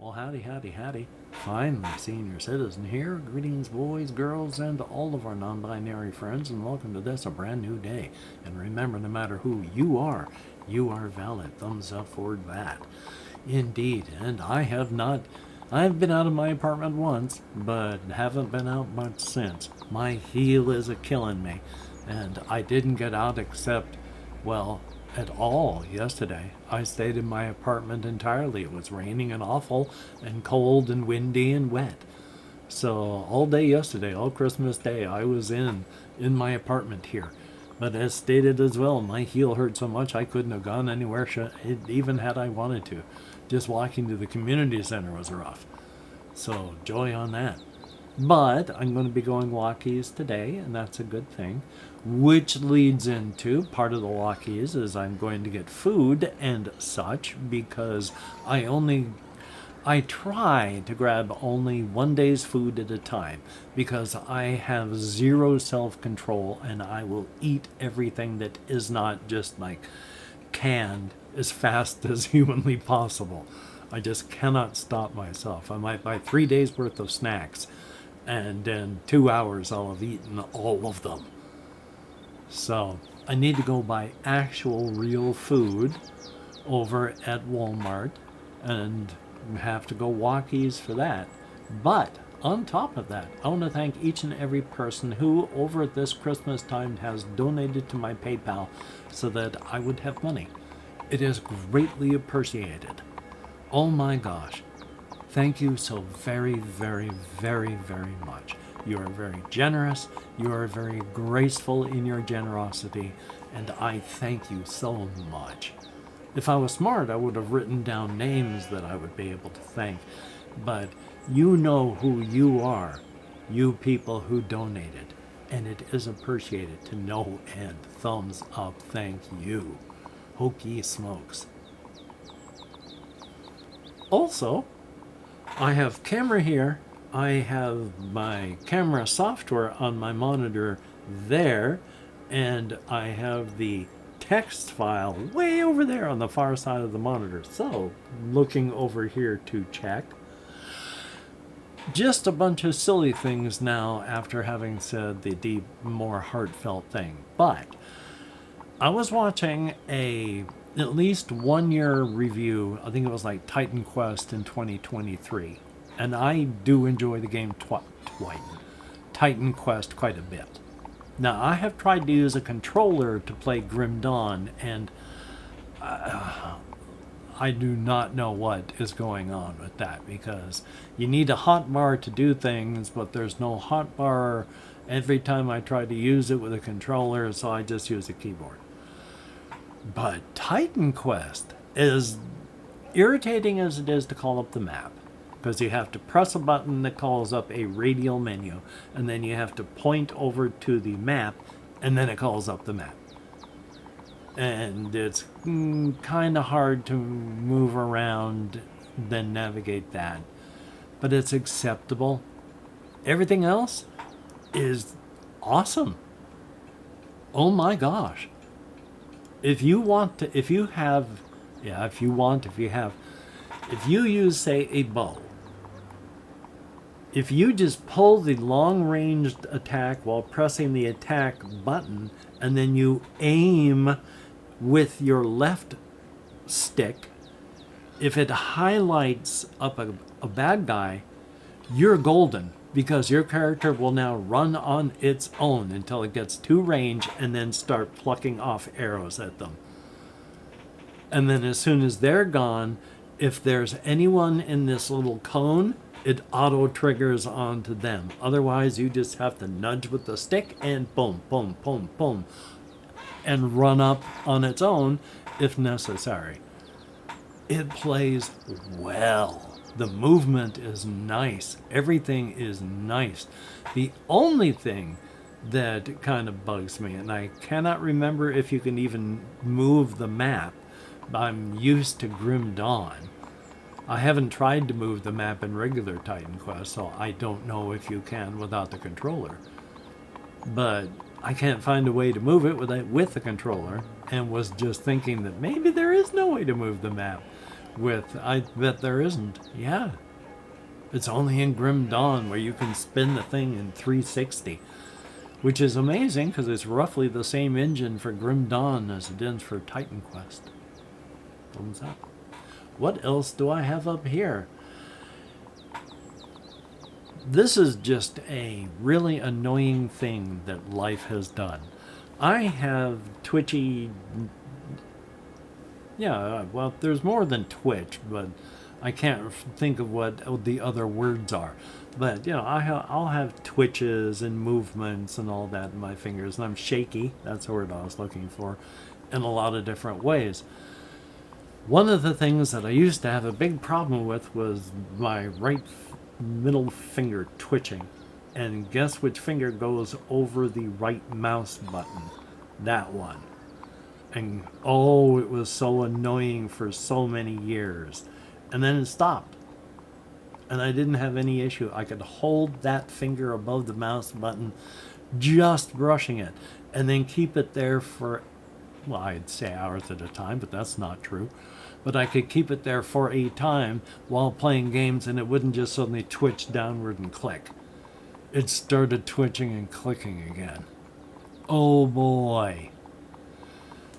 Well, howdy, howdy, howdy. Finally, senior citizen here. Greetings, boys, girls, and all of our non binary friends, and welcome to this, a brand new day. And remember, no matter who you are valid. Thumbs up for that. Indeed, and I've been out of my apartment once, but haven't been out much since. My heel is a killing me, and I didn't get out except, well, at all yesterday. I stayed in my apartment entirely. It was raining and awful and cold and windy and wet. So all day yesterday, all Christmas Day, I was in my apartment here. But as stated as well, my heel hurt so much I couldn't have gone anywhere, even had I wanted to. Just walking to the community center was rough. So joy on that. But I'm going to be going walkies today, and that's a good thing. Which leads into part of the walkies is I'm going to get food and such, because I try to grab only one day's food at a time, because I have zero self-control and I will eat everything that is not just like canned as fast as humanly possible. I just cannot stop myself. I might buy 3 days worth of snacks, and in 2 hours I'll have eaten all of them. So I need to go buy actual real food over at Walmart and have to go walkies for that. But on top of that, I want to thank each and every person who over at this Christmas time has donated to my PayPal so that I would have money. It is greatly appreciated. Oh my gosh. Thank you so very, very, very, very much. You are very generous. You are very graceful in your generosity, and I thank you so much. If I was smart, I would have written down names that I would be able to thank, but you know who you are, you people who donated, and it is appreciated to no end. Thumbs up, thank you. Hokey smokes. Also, I have camera here. I have my camera software on my monitor there, and I have the text file way over there on the far side of the monitor. So, looking over here to check. Just a bunch of silly things now after having said the deep, more heartfelt thing. But I was watching at least 1 year review. I think it was like Titan Quest in 2023. And I do enjoy the game Titan Quest quite a bit. Now, I have tried to use a controller to play Grim Dawn, and I do not know what is going on with that, because you need a hotbar to do things, but there's no hotbar every time I try to use it with a controller, so I just use a keyboard. But Titan Quest, as irritating as it is to call up the map, because you have to press a button that calls up a radial menu, and then you have to point over to the map, and then it calls up the map. And it's kind of hard to move around, then navigate that. But it's acceptable. Everything else is awesome. Oh my gosh. If you use, say, a bow, if you just pull the long-ranged attack while pressing the attack button, and then you aim with your left stick, if it highlights up a bad guy, you're golden, because your character will now run on its own until it gets to range and then start plucking off arrows at them. And then as soon as they're gone, if there's anyone in this little cone, it auto triggers onto them. Otherwise, you just have to nudge with the stick and boom, boom, boom, boom, and run up on its own if necessary. It plays well. The movement is nice. Everything is nice. The only thing that kind of bugs me, and I cannot remember if you can even move the map. I'm used to Grim Dawn. I haven't tried to move the map in regular Titan Quest, so I don't know if you can without the controller. But I can't find a way to move it with the controller, and was just thinking that maybe there is no way to move the map with, I bet there isn't. Yeah. It's only in Grim Dawn where you can spin the thing in 360, which is amazing because it's roughly the same engine for Grim Dawn as it is for Titan Quest. Thumbs up. What else do I have up here? This is just a really annoying thing that life has done. I have twitchy... Yeah, well, there's more than Twitch, but I can't think of what the other words are. But, I'll have twitches and movements and all that in my fingers, and I'm shaky, that's the word I was looking for, in a lot of different ways. One of the things that I used to have a big problem with was my right middle finger twitching. And guess which finger goes over the right mouse button? That one. And oh, it was so annoying for so many years. And then it stopped. And I didn't have any issue. I could hold that finger above the mouse button, just brushing it, and then keep it there for, well, I'd say hours at a time, but that's not true. But I could keep it there for a time while playing games, and it wouldn't just suddenly twitch downward and click. It started twitching and clicking again. Oh boy.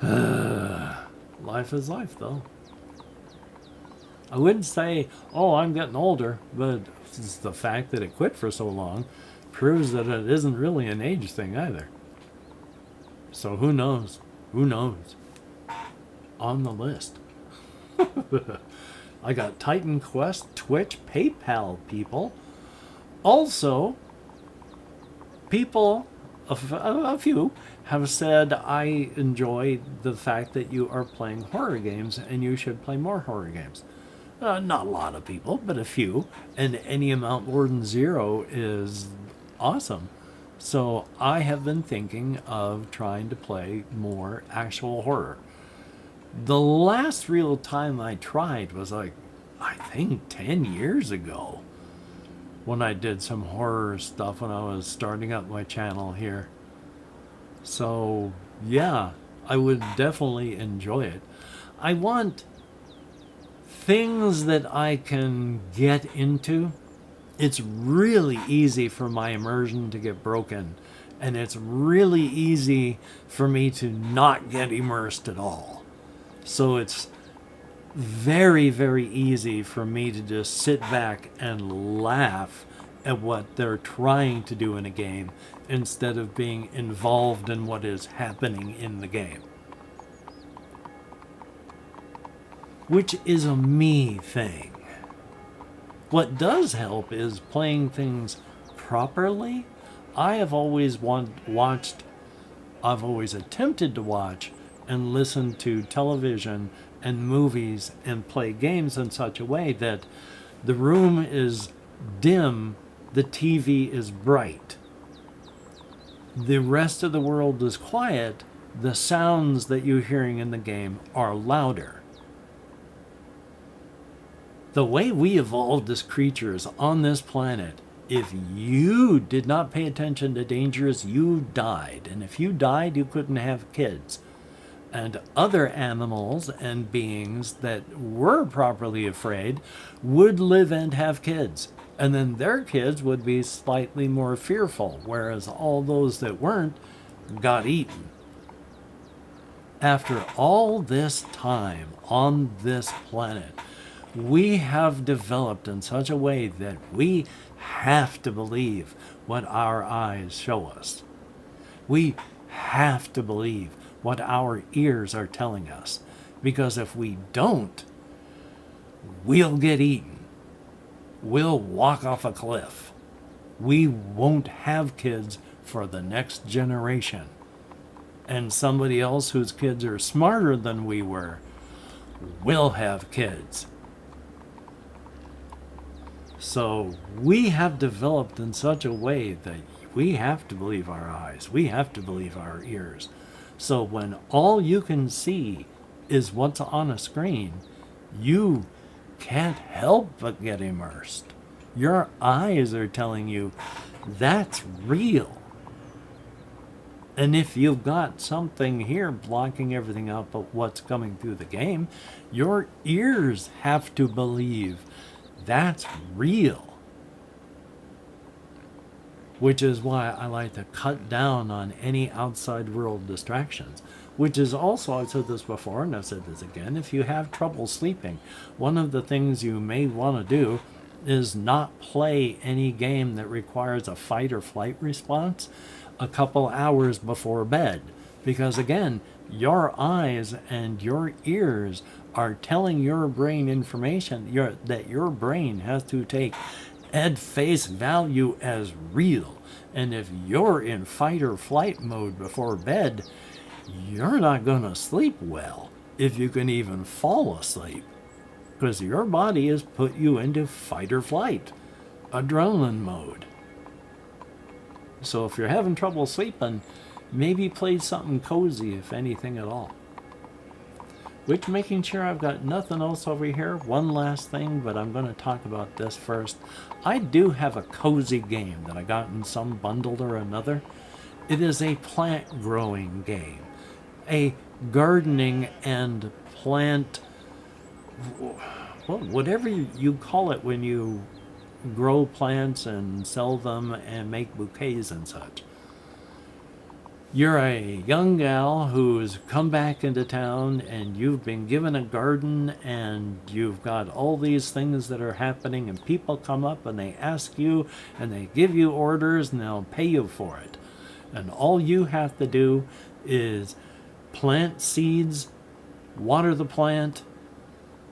Life is life, though. I wouldn't say, oh, I'm getting older, but it's the fact that it quit for so long proves that it isn't really an age thing either. So who knows? Who knows? On the list. I got Titan Quest, Twitch, PayPal people. Also, people, a few, have said I enjoy the fact that you are playing horror games and you should play more horror games. Not a lot of people, but a few. And any amount more than 0 is awesome. So I have been thinking of trying to play more actual horror. The last real time I tried was I think 10 years ago, when I did some horror stuff when I was starting up my channel here. So yeah, I would definitely enjoy it. I want things that I can get into. It's really easy for my immersion to get broken, and it's really easy for me to not get immersed at all. So it's very, very easy for me to just sit back and laugh at what they're trying to do in a game instead of being involved in what is happening in the game. Which is a me thing. What does help is playing things properly. I have always I've always attempted to watch and listen to television and movies and play games in such a way that the room is dim, the TV is bright. The rest of the world is quiet, the sounds that you're hearing in the game are louder. The way we evolved as creatures on this planet, if you did not pay attention to dangers, you died. And if you died, you couldn't have kids. And other animals and beings that were properly afraid would live and have kids. And then their kids would be slightly more fearful, whereas all those that weren't got eaten. After all this time on this planet, we have developed in such a way that we have to believe what our eyes show us. We have to believe what our ears are telling us. Because if we don't, we'll get eaten. We'll walk off a cliff. We won't have kids for the next generation. And somebody else whose kids are smarter than we were will have kids. So we have developed in such a way that we have to believe our eyes. We have to believe our ears. So when all you can see is what's on a screen, you can't help but get immersed. Your eyes are telling you that's real. And if you've got something here blocking everything out but what's coming through the game, your ears have to believe that's real. Which is why I like to cut down on any outside world distractions. Which is also, I've said this before and I've said this again, if you have trouble sleeping, one of the things you may want to do is not play any game that requires a fight or flight response a couple hours before bed. Because again, your eyes and your ears are telling your brain information that your brain has to take at face value as real. And if you're in fight or flight mode before bed, you're not going to sleep well, if you can even fall asleep, because your body has put you into fight or flight, adrenaline mode. So if you're having trouble sleeping, maybe play something cozy, if anything at all. Which, making sure I've got nothing else over here, one last thing, but I'm going to talk about this first. I do have a cozy game that I got in some bundle or another. It is a plant growing game. A gardening and plant, well, whatever you call it when you grow plants and sell them and make bouquets and such. You're a young gal who's come back into town and you've been given a garden and you've got all these things that are happening, and people come up and they ask you and they give you orders and they'll pay you for it. And all you have to do is plant seeds, water the plant,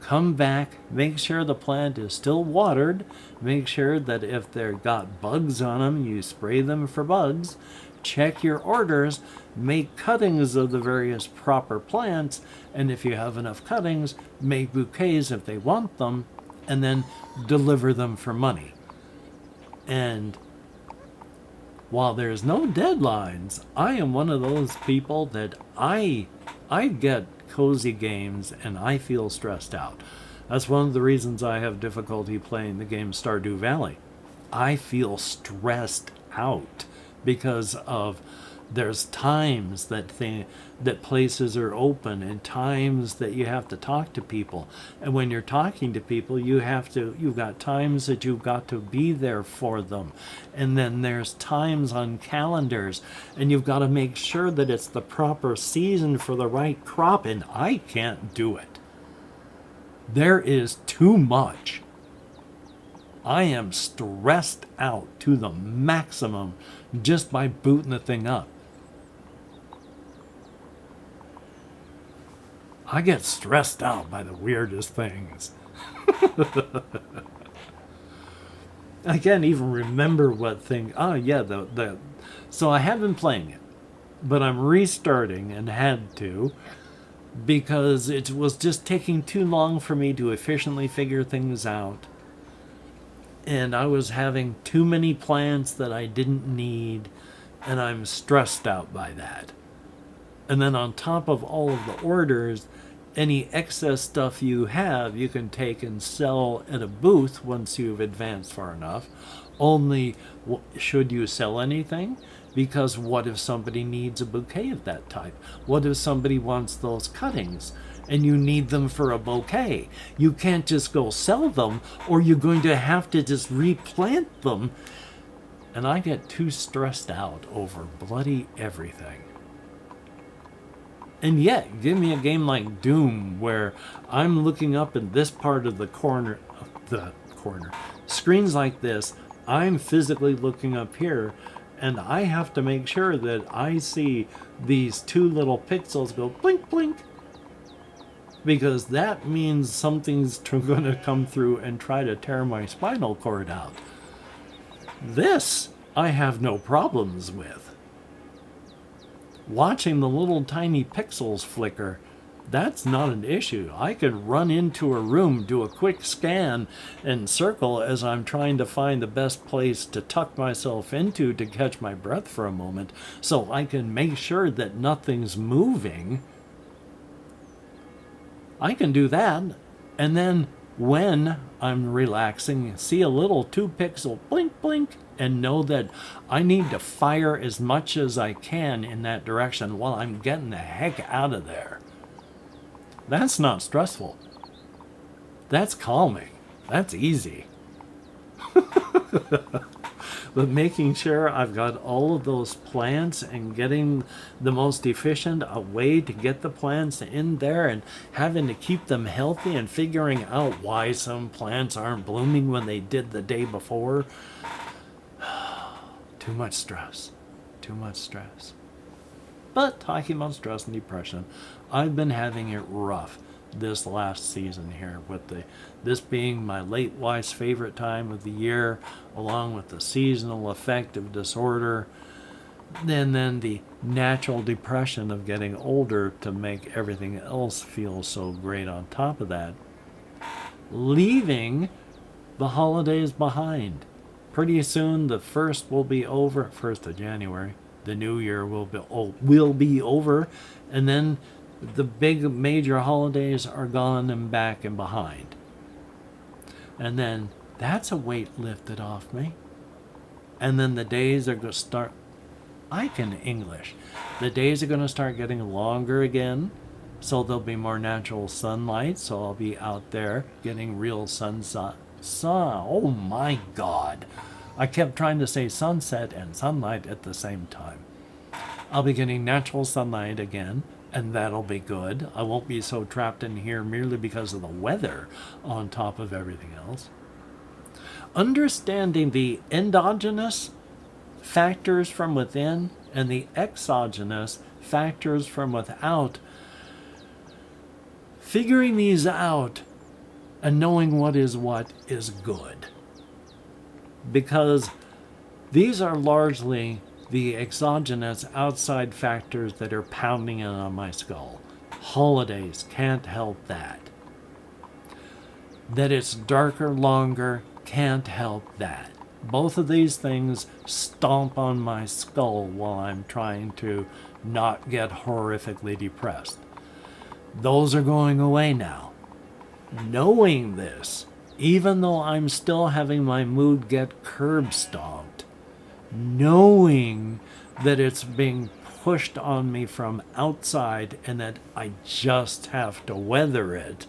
come back, make sure the plant is still watered, make sure that if they've got bugs on them, you spray them for bugs, check your orders, make cuttings of the various proper plants, and if you have enough cuttings, make bouquets if they want them, and then deliver them for money. And while there's no deadlines, I am one of those people that I get cozy games and I feel stressed out. That's one of the reasons I have difficulty playing the game Stardew Valley. I feel stressed out because of there's times that places are open and times that you have to talk to people. And when you're talking to people, you've got times that you've got to be there for them. And then there's times on calendars and you've got to make sure that it's the proper season for the right crop, and I can't do it. There is too much. I am stressed out to the maximum just by booting the thing up. I get stressed out by the weirdest things. I can't even remember what thing. Oh yeah, so I have been playing it, but I'm restarting and had to because it was just taking too long for me to efficiently figure things out. And I was having too many plants that I didn't need, and I'm stressed out by that. And then on top of all of the orders, any excess stuff you have, you can take and sell at a booth once you've advanced far enough. Only should you sell anything? Because what if somebody needs a bouquet of that type? What if somebody wants those cuttings and you need them for a bouquet? You can't just go sell them, or you're going to have to just replant them. And I get too stressed out over bloody everything. And yet, give me a game like Doom, where I'm looking up in this part of the corner, screens like this, I'm physically looking up here, and I have to make sure that I see these two little pixels go blink, blink, because that means something's going to come through and try to tear my spinal cord out. This I have no problems with. Watching the little tiny pixels flicker, that's not an issue. I can run into a room, do a quick scan, and circle as I'm trying to find the best place to tuck myself into to catch my breath for a moment, so I can make sure that nothing's moving. I can do that, and then when I'm relaxing, see a little 2-pixel blink blink blink and know that I need to fire as much as I can in that direction while I'm getting the heck out of there. That's not stressful. That's calming. That's easy. But making sure I've got all of those plants and getting the most efficient way to get the plants in there and having to keep them healthy and figuring out why some plants aren't blooming when they did the day before. Too much stress. Too much stress. But talking about stress and depression, I've been having it rough this last season here, with this being my late wife's favorite time of the year, along with the seasonal affective disorder, and then the natural depression of getting older to make everything else feel so great on top of that, leaving the holidays behind. Pretty soon the 1st will be over, 1st of January. The new year will be over, and then the big major holidays are gone and back and behind. And then that's a weight lifted off me. And then the days are going to start, I can English. The days are going to start getting longer again, so there'll be more natural sunlight, so I'll be out there getting real sunset. Oh my God. I kept trying to say sunset and sunlight at the same time. I'll be getting natural sunlight again, and that'll be good. I won't be so trapped in here merely because of the weather on top of everything else. Understanding the endogenous factors from within and the exogenous factors from without. Figuring these out and knowing what is good. Because these are largely the exogenous outside factors that are pounding in on my skull. Holidays can't help that. That it's darker longer can't help that. Both of these things stomp on my skull while I'm trying to not get horrifically depressed. Those are going away now. Knowing this, even though I'm still having my mood get curb stomped, knowing that it's being pushed on me from outside and that I just have to weather it,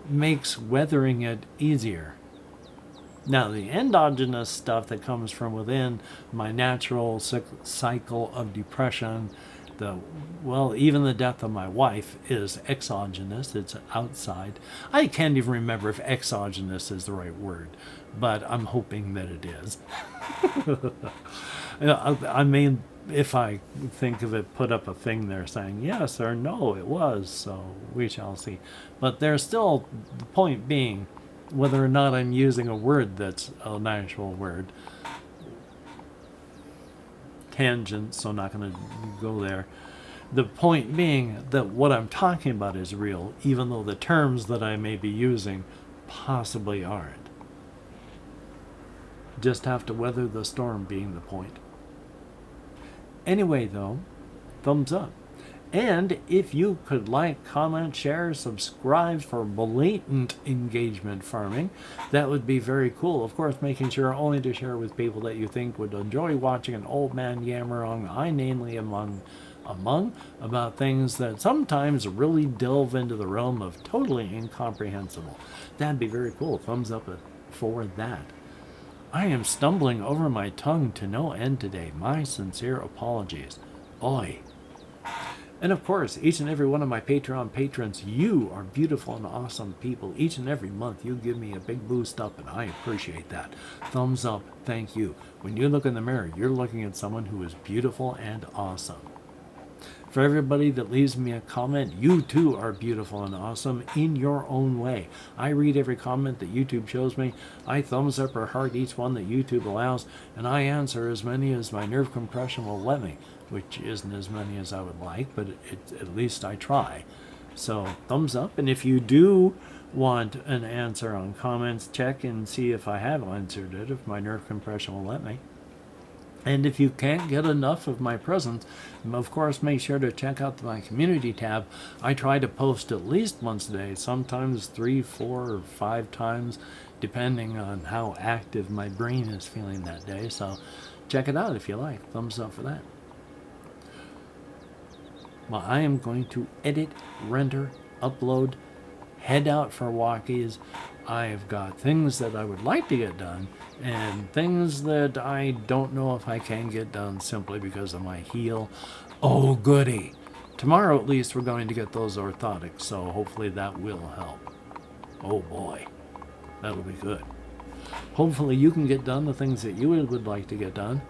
makes weathering it easier. Now, the endogenous stuff that comes from within my natural cycle of depression, even the death of my wife is exogenous. It's outside. I can't even remember if exogenous is the right word, but I'm hoping that it is. I mean, if I think of it, put up a thing there saying yes or no, it was, so we shall see. But there's still, the point being, whether or not I'm using a word that's an actual word. Tangent, so I'm not going to go there. The point being that what I'm talking about is real, even though the terms that I may be using possibly aren't. Just have to weather the storm being the point. Anyway, though, thumbs up. And if you could like, comment, share, subscribe for blatant engagement farming, that would be very cool. Of course, making sure only to share with people that you think would enjoy watching an old man yammer on, inanely among about things that sometimes really delve into the realm of totally incomprehensible. That'd be very cool. Thumbs up for that. I am stumbling over my tongue to no end today. My sincere apologies. Oi. And of course, each and every one of my Patreon patrons, you are beautiful and awesome people. Each and every month, you give me a big boost up, and I appreciate that. Thumbs up, thank you. When you look in the mirror, you're looking at someone who is beautiful and awesome. For everybody that leaves me a comment, you too are beautiful and awesome in your own way. I read every comment that YouTube shows me. I thumbs up or heart each one that YouTube allows, and I answer as many as my nerve compression will let me, which isn't as many as I would like, but at least I try. So thumbs up, and if you do want an answer on comments, check and see if I have answered it, if my nerve compression will let me. And if you can't get enough of my presence, of course, make sure to check out my community tab. I try to post at least once a day, sometimes 3, 4, or 5 times, depending on how active my brain is feeling that day. So check it out if you like. Thumbs up for that. Well, I am going to edit, render, upload, head out for walkies. I've got things that I would like to get done and things that I don't know if I can get done simply because of my heel. Oh, goody. Tomorrow, at least, we're going to get those orthotics, so hopefully that will help. Oh, boy. That'll be good. Hopefully you can get done the things that you would like to get done.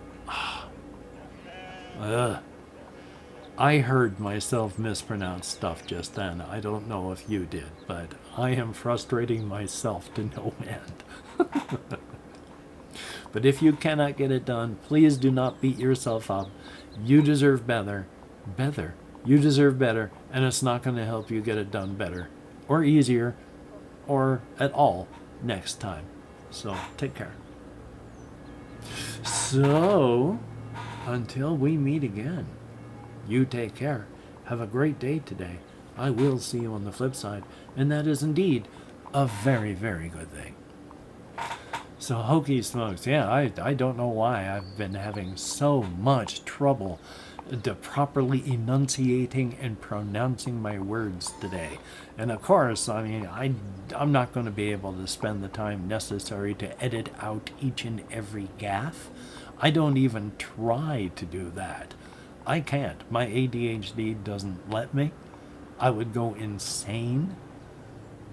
I heard myself mispronounce stuff just then. I don't know if you did, but I am frustrating myself to no end. But if you cannot get it done, please do not beat yourself up. You deserve better. Better. You deserve better, and it's not going to help you get it done better, or easier, or at all next time. So, take care. So, until we meet again, you take care. Have a great day today. I will see you on the flip side, and that is indeed a very, very good thing. So, hokey smokes. Yeah, I don't know why I've been having so much trouble properly enunciating and pronouncing my words today. And of course, I mean, I'm not going to be able to spend the time necessary to edit out each and every gaffe. I don't even try to do that. I can't. My ADHD doesn't let me. I would go insane.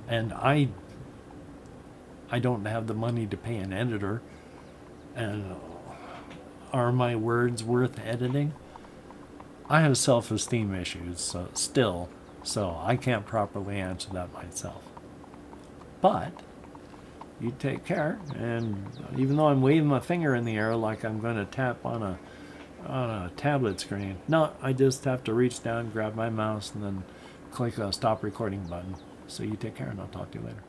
And I don't have the money to pay an editor. And are my words worth editing? I have self-esteem issues so I can't properly answer that myself. But you take care, and even though I'm waving my finger in the air like I'm going to tap on a tablet screen, no, I just have to reach down, grab my mouse, and then click a stop recording button. So you take care, and I'll talk to you later.